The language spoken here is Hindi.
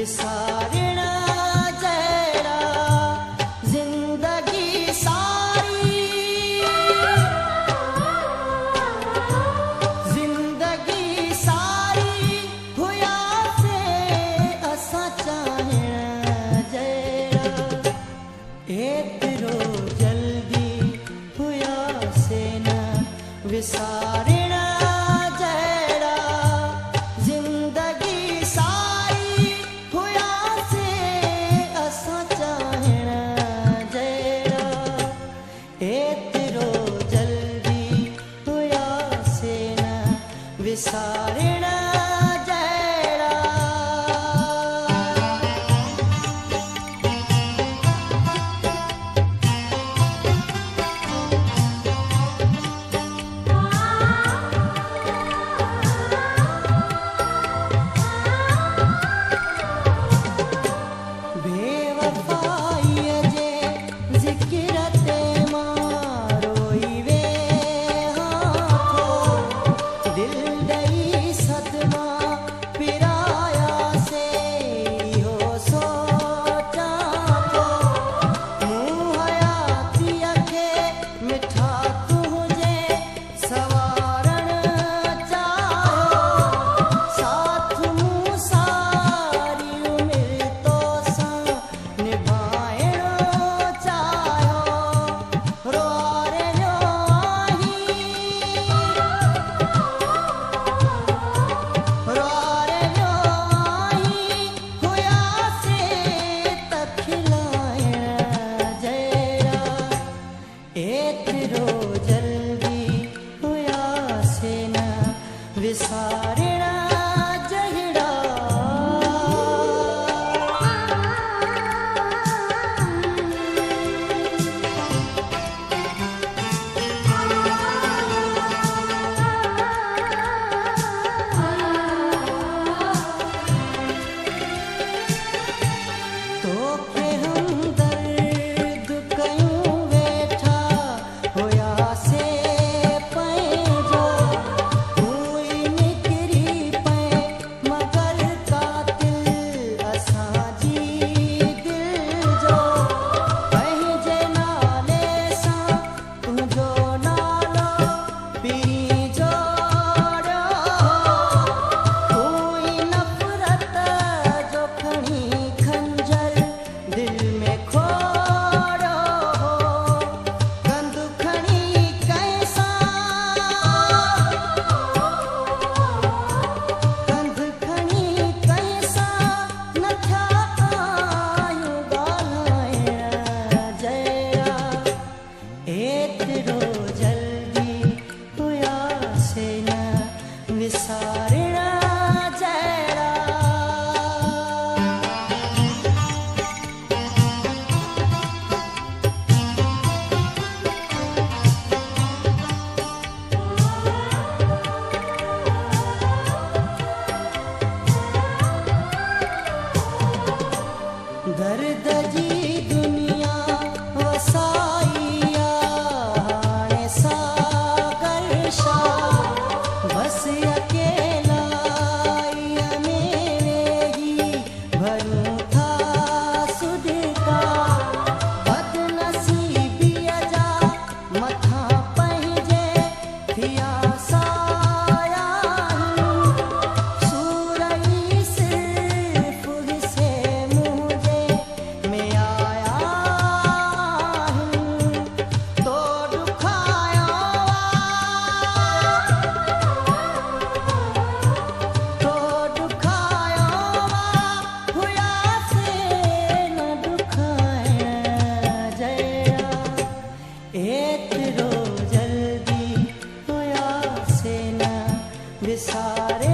विसारणा जहिड़ा ज़िंदगी सारी हुयासे असां चाहण जहिड़ा एतिरो जल्दी हुयासे न विसारणा जहिड़ा ज़िंदगी सारी हुयासे असां चाहण जहिड़ा एतिरो जल्दी हुयासे न विसारणा विसारणा जहिड़ा तोखे हमदर्द कयूं वेठा हुयासे पंहिंजो एतिरो जल्दी हुयासे न विसारणा जहिड़ा दर्द जी दुनिया वसाई बस अकेला मेरे ही भरूं था सुधका बदनसीबीअ जा मथा पंहिंजे थिया साया सूरई सिर्फ़ हिसे मुंहिंजे में आया तो ॾुखाया एतिरो जल्दी हुयासे न विसारणा